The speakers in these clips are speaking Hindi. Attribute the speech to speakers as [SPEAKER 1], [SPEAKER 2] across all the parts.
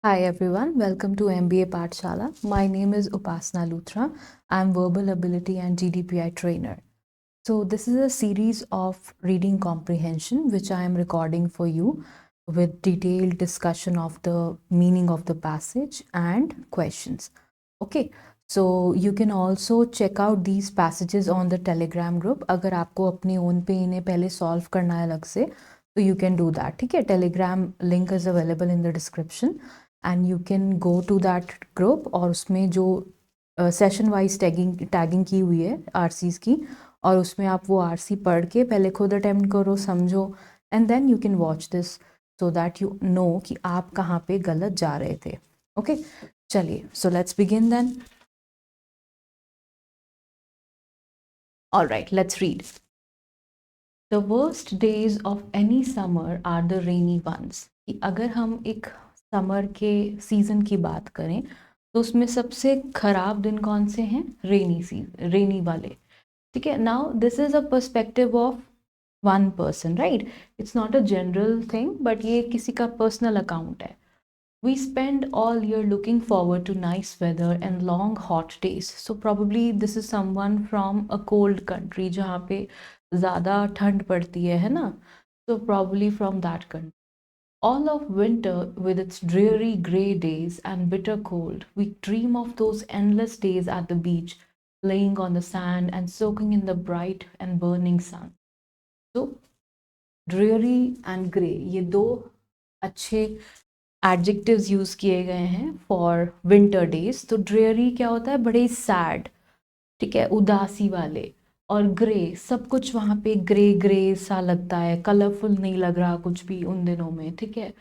[SPEAKER 1] Hi everyone, welcome to MBA Pathshala. My name is Upasna Luthra. I'm Verbal Ability and GDPI trainer. So this is a series of reading comprehension which I am recording for you with detailed discussion of the meaning of the passage and questions. Okay, so you can also check out these passages on the Telegram group. अगर आपको अपनी own पे इन्हें पहले solve करना है अलग से, तो you can do that. ठीक है, Telegram link is available in the description and you can go to that group और उसमें जो सेशन वाइज टैगिंग की हुई है आरसीज की, और उसमें आप वो आरसी पढ़ के पहले खुद अटेम्प्ट करो, समझो, and then you can watch this so that you know कि आप कहाँ पे गलत जा रहे थे. ओके, चलिए, so let's begin then. All right, let's read. The worst days of any summer are the rainy ones. कि अगर हम एक समर के सीजन की बात करें तो उसमें सबसे खराब दिन कौन से हैं? रेनी वाले. ठीक है, now this is a perspective of one person, right? It's not a general thing, but ये किसी का पर्सनल अकाउंट है. We spend all year looking forward to nice weather and long hot days. So probably this is someone from a cold country जहाँ पे ज़्यादा ठंड पड़ती है ना? So probably from that country. All of winter with its dreary grey days and bitter cold, we dream of those endless days at the beach, laying on the sand and soaking in the bright and burning sun. So dreary and grey, ये दो अच्छे एडजेक्टिव्स यूज किए गए हैं फॉर विंटर डेज. तो ड्रेयरी क्या होता है? बड़े सैड, ठीक है, उदासी वाले. और ग्रे, सब कुछ वहाँ पे ग्रे ग्रे सा लगता है, कलरफुल नहीं लग रहा कुछ भी उन दिनों में, ठीक है.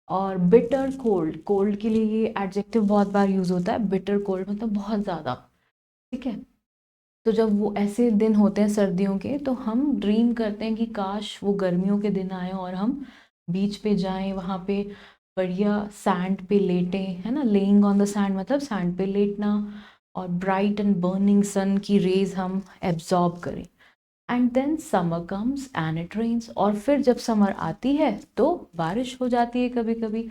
[SPEAKER 1] और बिटर कोल्ड, कोल्ड के लिए ये एडजेक्टिव बहुत बार यूज होता है, बिटर कोल्ड मतलब बहुत ज़्यादा, ठीक है. तो जब वो ऐसे दिन होते हैं सर्दियों के, तो हम ड्रीम करते हैं कि काश वो गर्मियों के दिन आए और हम बीच पे जाएं, वहाँ पे बढ़िया सैंड पे लेटें, है ना. लेइंग ऑन द सैंड मतलब सैंड पे लेटना, और ब्राइट एंड बर्निंग सन की रेज हम एब्जॉर्ब करें. And then summer comes and it rains, और फिर जब समर आती है तो बारिश हो जाती है कभी कभी.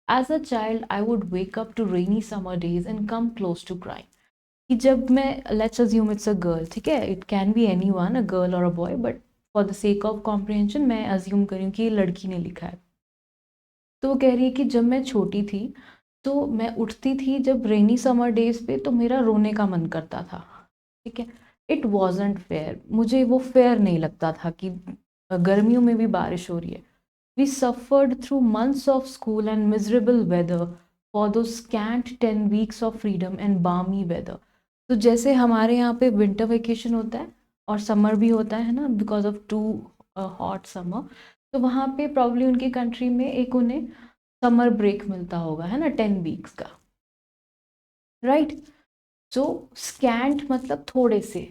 [SPEAKER 1] As a child I would wake up to rainy summer days and come close to crime. कि जब मैं, let's assume it's a girl, ठीक है, it can be anyone, a girl और a boy, but for the sake of comprehension मैं अज्यूम करी हूँ कि ये लड़की ने लिखा है. तो वो कह रही है कि जब मैं छोटी थी तो मैं उठती थी जब रेनी समर डेज पे, तो मेरा रोने का मन करता था, ठीक है. इट वॉजंट फेयर, मुझे वो फेयर नहीं लगता था कि गर्मियों में भी बारिश हो रही है. We suffered through months of school and miserable weather for those scant 10 weeks of freedom and balmy weather. तो जैसे हमारे यहाँ पे विंटर वेकेशन होता है और समर भी होता है ना, because of too hot summer, तो वहाँ पे प्रॉब्ली उनकी कंट्री में एक उन्हें समर ब्रेक मिलता होगा, है ना, 10 weeks का, राइट. सो स्कैंट मतलब थोड़े से,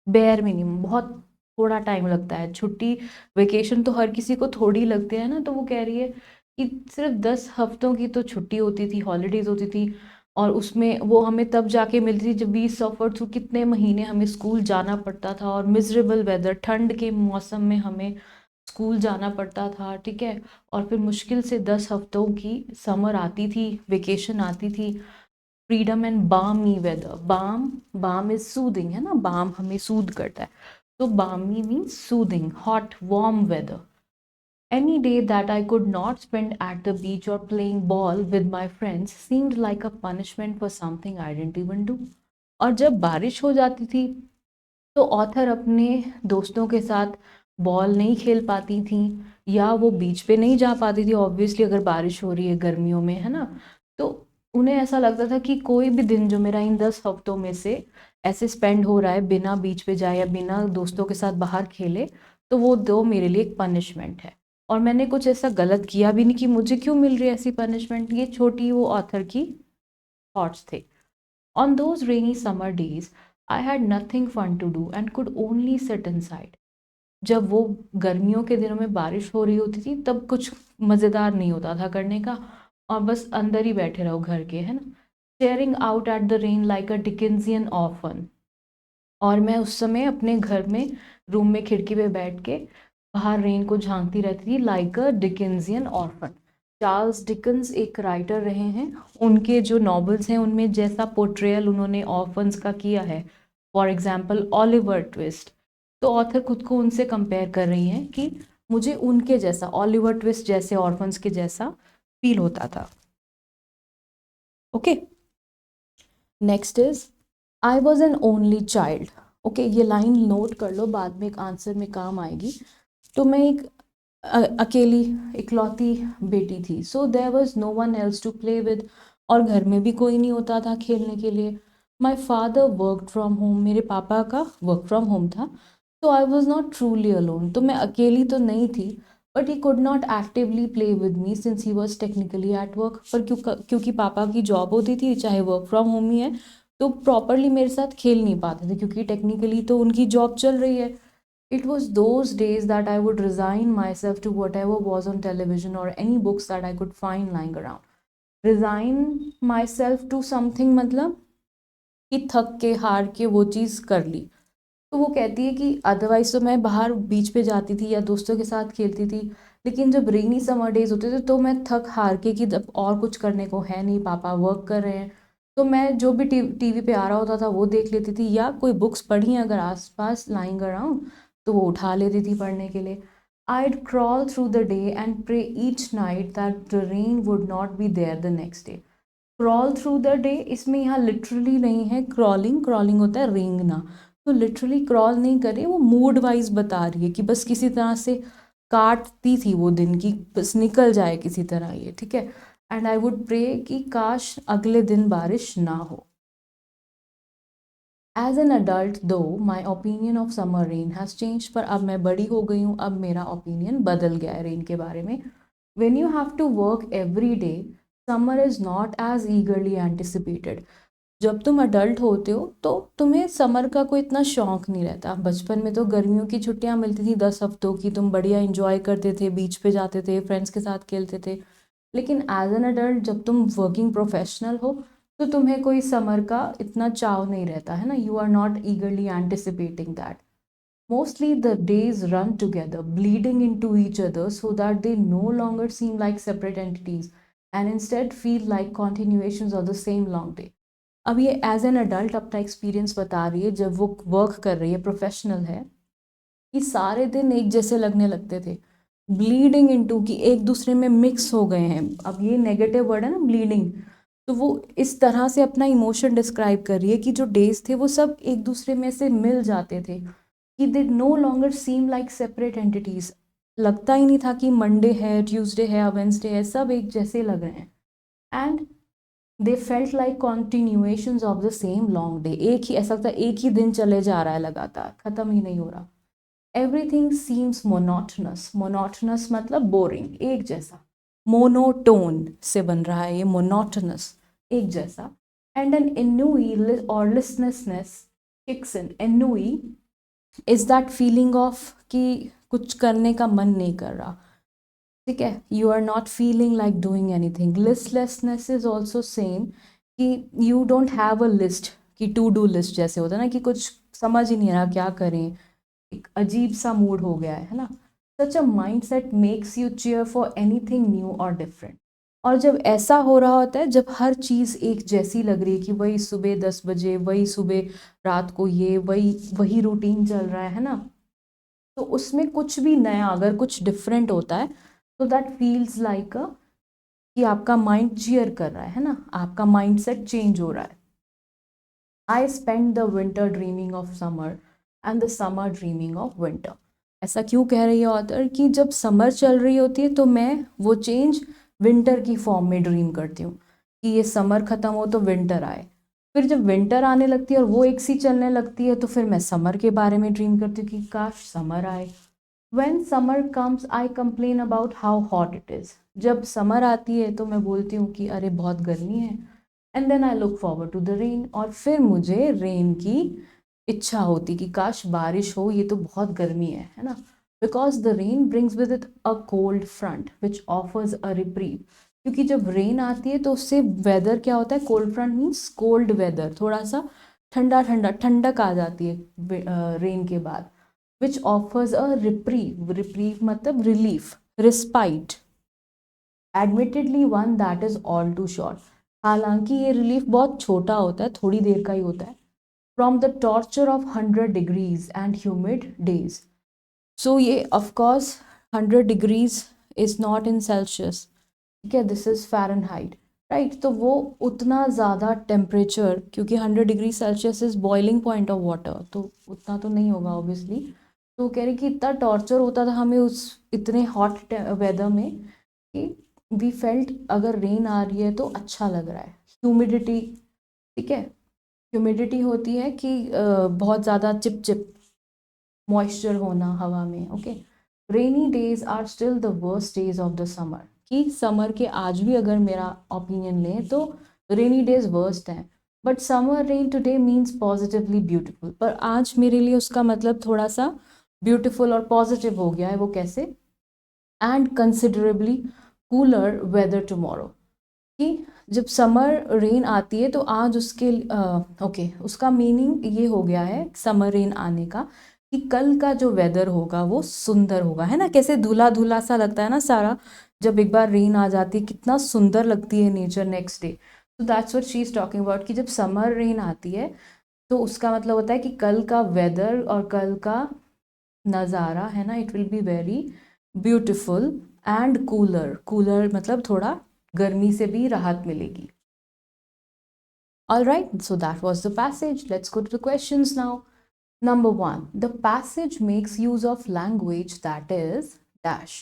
[SPEAKER 1] बेयर मिनिमम, बहुत थोड़ा टाइम लगता है. छुट्टी, वेकेशन तो हर किसी को थोड़ी लगती है ना. तो वो कह रही है कि सिर्फ 10 हफ्तों की तो छुट्टी होती थी, हॉलीडेज होती थी, और उसमें वो हमें तब जाके मिलती थी जब वी सफ़र थ्रू कितने महीने हमें स्कूल जाना पड़ता था, और मिजरेबल वेदर, ठंड के मौसम में हमें स्कूल जाना पड़ता था, ठीक है. और फिर मुश्किल से 10 हफ्तों की समर आती थी, वेकेशन आती थी. Freedom and balmy weather, balm is soothing, है ना, बाम हमें सूद करता है. तो balmy means soothing, hot warm weather. Any day that I could not spend at the beach or playing ball with my friends seemed like a punishment for something I didn't even do. और जब बारिश हो जाती थी तो ऑथर अपने दोस्तों के साथ बॉल नहीं खेल पाती थी, या वो बीच पे नहीं जा पाती थी ऑब्वियसली अगर बारिश हो रही है गर्मियों में, है ना. तो उन्हें ऐसा लगता था कि कोई भी दिन जो मेरा इन 10 हफ्तों में से ऐसे स्पेंड हो रहा है बिना बीच पे जाए या बिना दोस्तों के साथ बाहर खेले, तो वो दो मेरे लिए एक पनिशमेंट है. और मैंने कुछ ऐसा गलत किया भी नहीं कि मुझे क्यों मिल रही है ऐसी पनिशमेंट. ये छोटी वो ऑथर की थॉट्स थे. On those rainy summer days, I had nothing fun to do and could only sit inside. जब वो गर्मियों के दिनों में बारिश हो रही होती थी तब कुछ मज़ेदार नहीं होता था करने का, और बस अंदर ही बैठे रहो घर के, है ना. Staring out at the rain like a Dickensian orphan. और मैं उस समय अपने घर में रूम में खिड़की पे बैठ के बाहर रेन को झांकती रहती थी, like a Dickensian orphan. Charles Dickens एक राइटर रहे हैं, उनके जो नॉवेल्स हैं उनमें जैसा पोर्ट्रेयल उन्होंने ऑर्फन्स का किया है, फॉर एग्जाम्पल ऑलिवर ट्विस्ट, तो ऑथर खुद को उनसे कंपेयर कर रही हैं कि मुझे उनके जैसा, ऑलिवर ट्विस्ट जैसे ऑर्फन्स के जैसा फील होता था। Okay, next is I was an only child. Okay, ये लाइन नोट कर लो, बाद में एक आंसर में काम आएगी। तो मैं एक अकेली इकलौती बेटी थी। So there was no one else to play with, और घर में भी कोई नहीं होता था खेलने के लिए। My father work from home, मेरे पापा का वर्क फ्रॉम होम था। तो I was not truly alone, तो मैं अकेली तो नहीं थी, but he could not actively play with me since he was technically at work. पर क्योंकि पापा की जॉब होती थी, चाहे वर्क फ्रॉम होम ही है, तो प्रॉपरली मेरे साथ खेल नहीं पाते थे क्योंकि टेक्निकली तो उनकी जॉब चल रही है। It was those days that I would resign myself to whatever was on television or any books that I could find lying around. Resign myself to something मतलब कि थक के हार के वो चीज़ कर ली। तो वो कहती है कि अदरवाइज तो मैं बाहर बीच पे जाती थी या दोस्तों के साथ खेलती थी, लेकिन जब रेनी समर डेज होते थे तो मैं थक हार के कि जब और कुछ करने को है नहीं, पापा वर्क कर रहे हैं, तो मैं जो भी टीवी पे आ रहा होता था वो देख लेती थी, या कोई बुक्स पढ़ी अगर आसपास लाइंग अराउंड तो वो उठा लेती थी पढ़ने के लिए। I'd crawl through the day and pray each night that the rain would not be there the next day. Crawl through the day, इसमें यहाँ लिटरली नहीं है क्रॉलिंग, क्रॉलिंग होता है रेंगना, तो लिटरली क्रॉल नहीं कर रही, वो मूड वाइज बता रही है कि बस किसी तरह से काटती थी वो दिन की, बस निकल जाए किसी तरह ये, ठीक है। एंड आई वुड प्रे कि काश अगले दिन बारिश ना हो। एज एन अडल्ट दो my opinion of summer rain has change, पर अब मैं बड़ी हो गई हूँ, अब मेरा ओपिनियन बदल गया है रेन के बारे में। When you have to work every day, summer is not as eagerly anticipated. जब तुम अडल्ट होते हो तो तुम्हें समर का कोई इतना शौक नहीं रहता। बचपन में तो गर्मियों की छुट्टियां मिलती थी 10 हफ्तों की, तुम बढ़िया इंजॉय करते थे, बीच पे जाते थे, फ्रेंड्स के साथ खेलते थे। लेकिन एज एन अडल्ट जब तुम वर्किंग प्रोफेशनल हो तो तुम्हें कोई समर का इतना चाव नहीं रहता है ना, you are not eagerly anticipating that. Mostly the days run together bleeding into each other so that they no longer seem like separate entities and instead feel like continuations of the same long day. अब ये एज एन अडल्ट अपना एक्सपीरियंस बता रही है, जब वो वर्क कर रही है, प्रोफेशनल है, कि सारे दिन एक जैसे लगने लगते थे। ब्लीडिंग इनटू, कि एक दूसरे में मिक्स हो गए हैं, अब ये नेगेटिव वर्ड है ना ब्लीडिंग, तो वो इस तरह से अपना इमोशन डिस्क्राइब कर रही है कि जो डेज थे वो सब एक दूसरे में से मिल जाते थे, कि दे no longer seem like separate entities. लगता ही नहीं था कि मंडे है, ट्यूसडे है, वेंसडे है, सब एक जैसे लग रहे हैं। And they felt like continuations of the same long day, एक ही ऐसा लगता है एक ही दिन चले जा रहा है लगातार, खत्म ही नहीं हो रहा। एवरीथिंग सीम्स मोनोटनस, मोनोटनस मतलब बोरिंग, एक जैसा, मोनोटोन से बन रहा है ये मोनोटनस, एक जैसा। एंड एन एन्नुई और listlessness kicks in. Ennui is that feeling of कि कुछ करने का मन नहीं कर रहा, ठीक है, you are not feeling like doing anything. Listlessness is also same, कि you don't have a list, कि टू डू लिस्ट जैसे होता है ना, कि कुछ समझ ही नहीं आ रहा क्या करें, एक अजीब सा मूड हो गया है ना। Such a mindset makes you chary for anything new और डिफरेंट। और जब ऐसा हो रहा होता है, जब हर चीज़ एक जैसी लग रही है, कि वही सुबह 10 बजे, वही सुबह रात को, ये वही वही रूटीन चल रहा है ना, तो उसमें कुछ भी नया अगर कुछ डिफरेंट होता है तो दैट फील्स लाइक अ, कि आपका माइंड चीयर कर रहा है ना, आपका माइंड सेट चेंज हो रहा है। I spend the winter dreaming of summer and the summer dreaming of winter. ऐसा क्यों कह रही है ऑथर, कि जब समर चल रही होती है तो मैं वो चेंज विंटर की फॉर्म में ड्रीम करती हूँ, कि ये समर ख़त्म हो तो विंटर आए। फिर जब विंटर आने लगती है और वो एक सी चलने लगती है तो फिर मैं समर के बारे में ड्रीम करती हूँ कि काश समर आए। When summer comes, I complain about how hot it is. जब समर आती है तो मैं बोलती हूँ कि अरे बहुत गर्मी है। And then I look forward to the rain, और फिर मुझे रेन की इच्छा होती कि काश बारिश हो, ये तो बहुत गर्मी है ना। Because the rain brings with it a cold front which offers a reprieve. क्योंकि जब रेन आती है तो उससे वेदर क्या होता है, cold front means cold weather, थोड़ा सा ठंडा ठंडा, ठंडक आ जाती है रेन के बाद। Which offers a reprieve, reprieve मतलब relief, respite, admittedly one that is all too short, हालांकि ये रिलीफ बहुत छोटा होता है, थोड़ी देर का ही होता है, from the torture of 100 degrees and humid days. So ये of course 100 degrees is not in Celsius, ठीक है, दिस इज फ़ारेनहाइट, राइट। तो वो उतना ज़्यादा टेम्परेचर, क्योंकि 100 degree Celsius is boiling point of water, तो उतना तो नहीं होगा ऑब्वियसली। तो कह रहे कि इतना टॉर्चर होता था हमें उस इतने हॉट वेदर में कि वी फेल्ट अगर रेन आ रही है तो अच्छा लग रहा है। ह्यूमिडिटी, ठीक है, ह्यूमिडिटी होती है कि बहुत ज़्यादा चिप चिप मॉइस्चर होना हवा में, okay. Rainy days are still the worst days of the summer, कि समर के आज भी अगर मेरा ओपिनियन लें तो रेनी डेज वर्स्ट हैं, but summer rain today means positively beautiful. पर आज मेरे लिए उसका मतलब थोड़ा सा ब्यूटीफुल और पॉजिटिव हो गया है। वो कैसे? And considerably cooler weather tomorrow, कि जब समर रेन आती है तो आज उसके ओके उसका मीनिंग ये हो गया है समर रेन आने का कि कल का जो वेदर होगा वो सुंदर होगा, है ना। कैसे धुला धुला सा लगता है ना सारा, जब एक बार रेन आ जाती है कितना सुंदर लगती है नेचर नेक्स्ट डे। तो that's what she is talking about, कि जब समर रेन आती है तो उसका मतलब होता है कि कल का वेदर और कल का नज़ारा, है ना, it will be very beautiful and cooler. Cooler मतलब थोड़ा गर्मी से भी राहत मिलेगी। All right, so that was the passage. Let's go to the questions now. Number one, the passage makes use of language that is dash.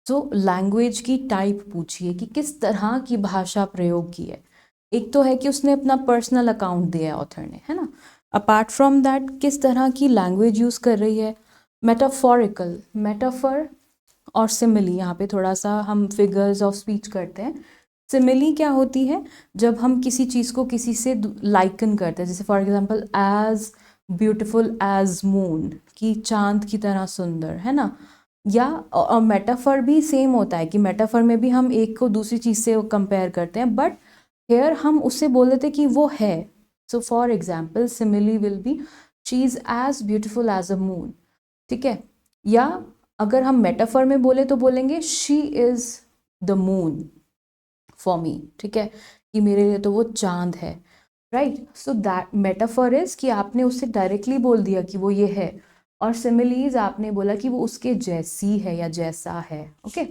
[SPEAKER 1] So language की टाइप पूछिए कि किस तरह की भाषा प्रयोग की है। एक तो है कि उसने अपना पर्सनल अकाउंट दिया है ऑथर ने, है ना। अपार्ट फ्रॉम दैट किस तरह की लैंग्वेज यूज़ कर रही है। मेटाफोरिकल, मेटाफर और सिमिली, यहाँ पे थोड़ा सा हम फिगर्स ऑफ स्पीच करते हैं। सिमिली क्या होती है? जब हम किसी चीज़ को किसी से लाइकन करते हैं, जैसे for example as beautiful as moon, कि चांद की तरह सुंदर, है ना। या और मेटाफर भी सेम होता है कि मेटाफर में भी हम एक को दूसरी चीज़ से कंपेयर करते हैं, बट हेयर हम उससे बोल देते कि वो है। So for example simile will be she is as beautiful as a moon, ठीक है। या अगर हम मेटाफर में बोले तो बोलेंगे she is the moon for me, ठीक है, कि मेरे लिए तो वो चांद है, right. So that metaphor is कि आपने उससे डायरेक्टली बोल दिया कि वो ये है, और सिमिलीज आपने बोला कि वो उसके जैसी है या जैसा है, ओके।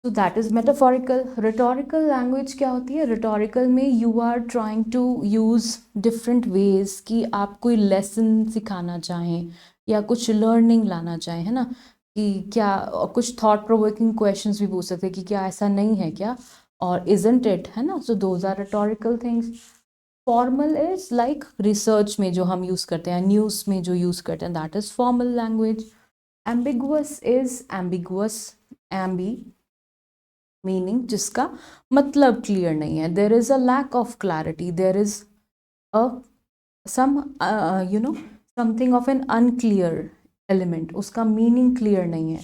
[SPEAKER 1] तो that is metaphorical. Rhetorical language क्या होती है? रिटोरिकल में you are trying to use different ways, कि आप कोई लेसन सिखाना चाहें या कुछ लर्निंग लाना चाहें, है ना, कि क्या कुछ थॉट प्रोवोकिंग क्वेश्चंस भी पूछ सकते हैं कि क्या ऐसा नहीं है क्या, और इजंट इट, है ना। So those are rhetorical things. Formal is like research में जो हम यूज़ करते हैं, न्यूज़ में जो यूज़ करते हैं, that is formal language. Ambiguous is ambiguous, ambi meaning जिसका मतलब क्लियर नहीं है, there is a lack of clarity, there is a some you know something of an unclear element, उसका मीनिंग क्लियर नहीं है,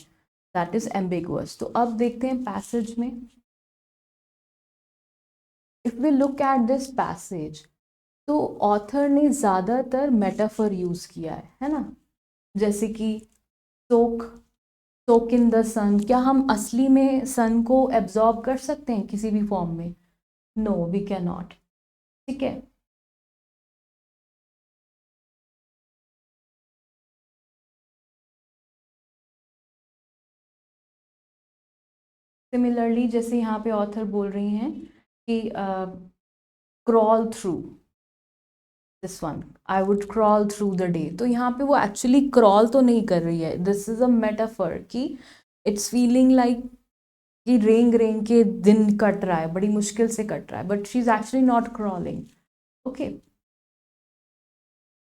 [SPEAKER 1] दैट इज एम्बिगुअस। तो अब देखते हैं पैसेज में। If we look at this passage, तो ऑथर ने ज़्यादातर मेटाफर यूज़ किया है ना, जैसे कि सोक, सोक इन द सन। क्या हम असली में सन को एब्जॉर्ब कर सकते हैं किसी भी फॉर्म में? नो वी कैन नॉट, ठीक है। सिमिलरली जैसे यहाँ पे ऑथर बोल रही हैं कि crawl through this one, I would crawl through the day, तो यहाँ पे वो एक्चुअली क्रॉल तो नहीं कर रही है, दिस इज अ मेटाफर, कि इट्स फीलिंग लाइक कि रेंग रेंग के दिन कट रहा है, बड़ी मुश्किल से कट रहा है, but she is actually not crawling, okay.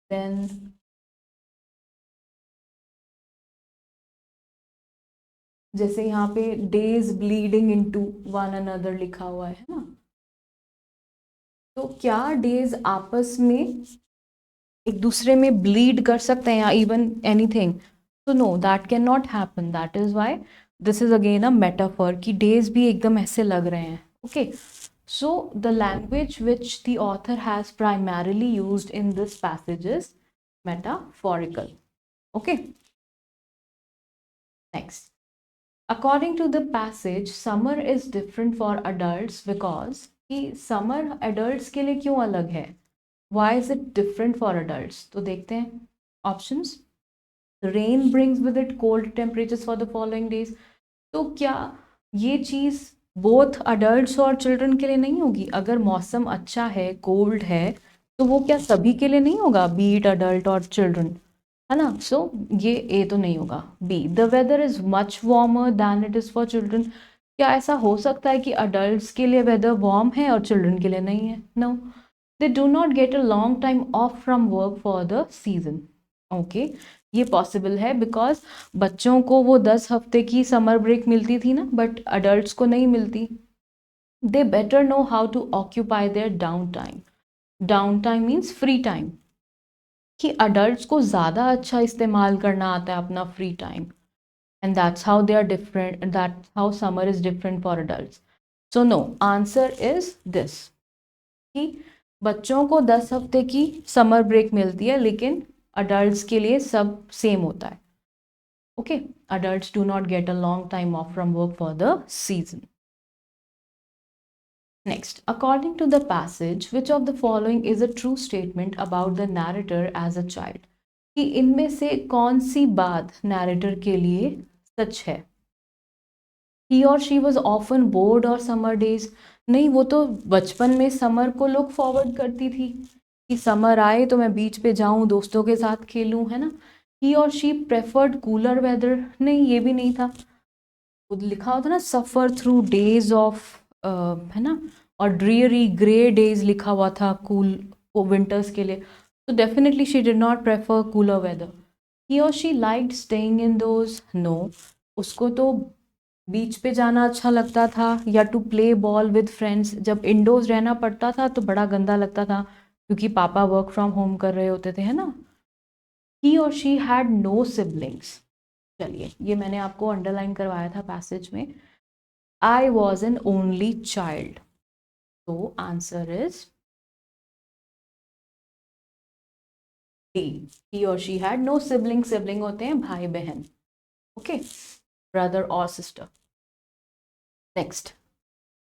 [SPEAKER 1] Then जैसे यहाँ पे days bleeding into one another लिखा हुआ है ना, तो क्या डेज आपस में एक दूसरे में ब्लीड कर सकते हैं या इवन एनीथिंग? तो no, that can not happen, that is why this is again a metaphor, कि डेज भी एकदम ऐसे लग रहे हैं, okay. So the language which the author has primarily used in this passage is metaphorical, okay. Next, according to the passage summer is different for adults because कि समर एडल्ट्स के लिए क्यों अलग है, why is it different for adults? तो देखते हैं options. Rain brings with it cold temperatures for the following days. तो क्या ये चीज़ बोथ अडल्ट्स और चिल्ड्रन के लिए नहीं होगी? अगर मौसम अच्छा है, कोल्ड है, तो वो क्या सभी के लिए नहीं होगा, बीट अडल्ट और चिल्ड्रन, है ना? सो ये ए तो नहीं होगा। B, the weather is much warmer than it is for children. क्या ऐसा हो सकता है कि अडल्ट्स के लिए वेदर वार्म है और चिल्ड्रन के लिए नहीं है? No, they do not get a long time off from work for the season. Okay, ये पॉसिबल है बिकॉज बच्चों को वो 10 हफ्ते की समर ब्रेक मिलती थी ना, बट अडल्ट्स को नहीं मिलती। They better know how to occupy their down time. Down time means free time, कि अडल्ट्स को ज़्यादा अच्छा इस्तेमाल करना आता है अपना free time, and that's how they are different, that's how summer is different for adults. So no, answer is this, कि बच्चों को 10 हफ्ते की समर ब्रेक मिलती है लेकिन अडल्ट्स के लिए सब सेम होता है। Okay, adults do not get a long time off from work for the season. Next, according to the passage, which of the following is a true statement about the narrator as a child? कि इनमें से कौन सी बात narrator के लिए सच है? He or she was often bored or summer days. नहीं, वो तो बचपन में समर को लुक फॉरवर्ड करती थी कि समर आए तो मैं बीच पे जाऊं, दोस्तों के साथ खेलूं, है ना? He or she preferred cooler weather. नहीं, ये भी नहीं था। लिखा होता ना, सफर थ्रू डेज ऑफ, है ना, और ड्रीयरी ग्रे डेज लिखा हुआ था कूल विंटर्स के लिए। तो definitely she did not prefer cooler weather. ही और she liked staying in those, no, उसको तो बीच पे जाना अच्छा लगता था, या to play ball with friends. जब इंडोर्स रहना पड़ता था तो बड़ा गंदा लगता था क्योंकि पापा वर्क फ्रॉम होम कर रहे होते थे, है ना। ही और शी हैड नो सिबलिंग्स। चलिए, ये मैंने आपको अंडरलाइन करवाया था पैसेज में। I was an only child. So answer is D. He or she had no sibling. Sibling होते हैं भाई बहन. Okay, brother or sister. Next,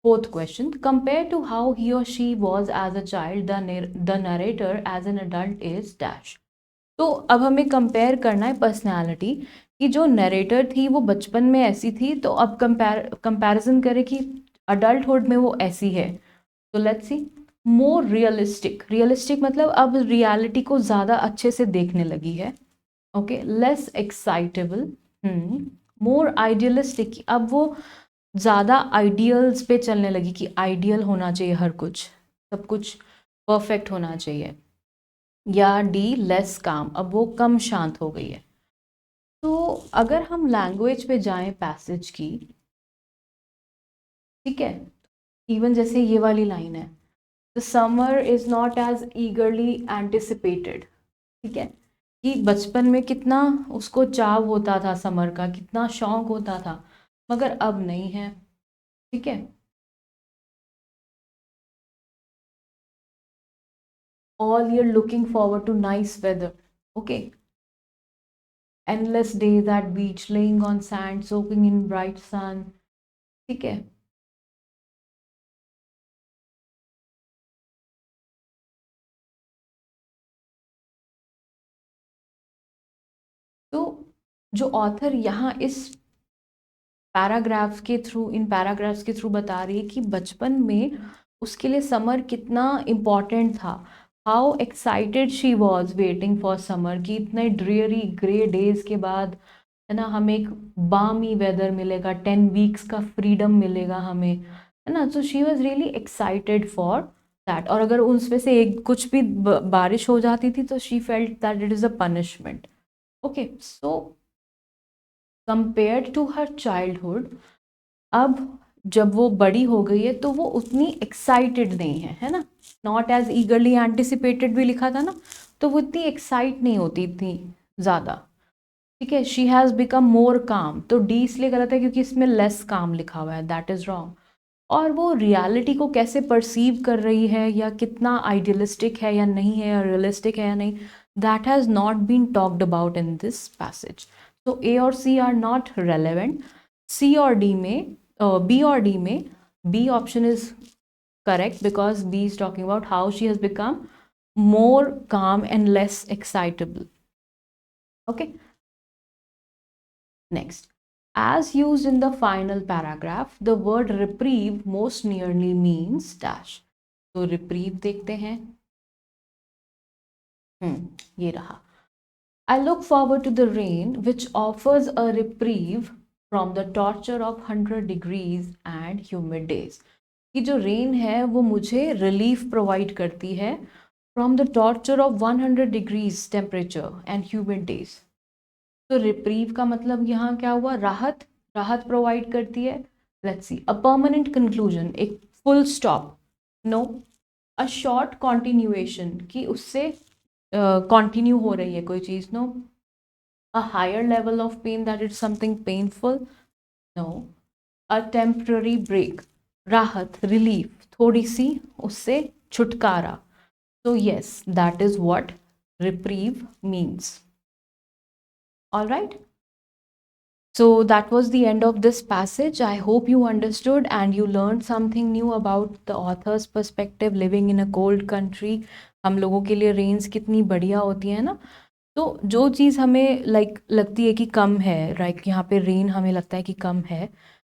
[SPEAKER 1] fourth question. Compared to how he or she was as a child, the narrator as an adult is dash. तो अब हमें कंपेयर करना है पर्सनैलिटी, कि जो नरेटर थी वो बचपन में ऐसी थी, तो अब कंपैरिजन करें कि अडल्टहुड में वो ऐसी है। तो let's see, more realistic, realistic मतलब अब रियलिटी को ज़्यादा अच्छे से देखने लगी है। ओके, लेस एक्साइटेबल, मोर आइडियलिस्टिक, अब वो ज़्यादा आइडियल्स पे चलने लगी कि आइडियल होना चाहिए, हर कुछ, सब कुछ परफेक्ट होना चाहिए। या डी, लेस काम, अब वो कम शांत हो गई है। तो अगर हम लैंग्वेज पे जाएं पैसेज की, ठीक है, इवन जैसे ये वाली लाइन है, the summer is not as eagerly anticipated, ठीक है, कि बचपन में कितना उसको चाव होता था समर का, कितना शौक होता था, मगर अब नहीं है, ठीक है। All year looking forward to nice weather, okay, endless days at beach laying on sand soaking in bright sun, ठीक है। तो जो ऑथर यहाँ इस पैराग्राफ के थ्रू, इन पैराग्राफ्स के थ्रू बता रही है कि बचपन में उसके लिए समर कितना इम्पॉर्टेंट था, how excited she was waiting for summer, कि इतने ड्रियरी ग्रे डेज के बाद, है ना, हमें एक बामी वेदर मिलेगा, 10 वीक्स का फ्रीडम मिलेगा हमें, है ना। So she was really excited for that, और अगर उसमें से एक कुछ भी बारिश हो जाती थी तो she felt that it is a punishment. Okay, so compared to her childhood, अब जब वो बड़ी हो गई है तो वो उतनी एक्साइटेड नहीं है, है ना। नॉट एज ईगरली एंटिसिपेटेड भी लिखा था ना, तो वो इतनी एक्साइट नहीं होती इतनी ज़्यादा, ठीक है। शी हैज़ बिकम मोर काम, तो डी इसलिए गलत है क्योंकि इसमें लेस काम लिखा हुआ है, दैट इज़ रॉन्ग। और वो रियलिटी को कैसे परसीव कर रही है, या कितना आइडियलिस्टिक है या नहीं है, या रियलिस्टिक है या नहीं, that has not been talked about in this passage. So A or C are not relevant. C और डी में, बी और डी में, B option is correct because B is talking about how she has become more calm and less excitable. Okay. Next, as used in the final paragraph, the word reprieve most nearly means dash. तो reprieve देखते हैं. ये रहा. I look forward to the rain which offers a reprieve from the torture of 100 degrees and humid days. कि जो रेन है वो मुझे रिलीफ प्रोवाइड करती है from the torture of 100 degrees temperature and humid days. तो रिप्रीव का मतलब यहाँ क्या हुआ, राहत, राहत प्रोवाइड करती है. Let's see, a permanent conclusion, एक full stop, no. A short continuation, कि उससे कंटिन्यू हो रही है कोई चीज़, नो. A higher level of pain, that is something painful, no. A temporary break, राहत, रिलीफ, थोड़ी सी उससे छुटकारा. So yes, that is what reprieve means. All right. So that was the end of this passage. I hope you understood and you learned something new about the author's perspective living in a cold country. हम लोगों के लिए रेंज कितनी बढ़िया होती है ना. तो जो चीज़ हमें लगती है कि कम है, राइट, यहाँ पे रेन हमें लगता है कि कम है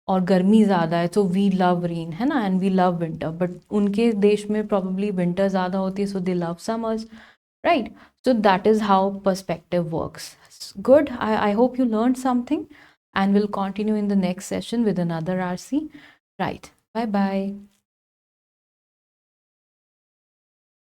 [SPEAKER 1] और गर्मी ज़्यादा है, तो वी लव रेन, है ना, and we love winter. But उनके देश में प्रॉब्ली विंटर ज़्यादा होती है, so they love summers, right? So that is how perspective works. Good. I hope you learned something and we'll continue in the next session with another RC. Right. Bye bye.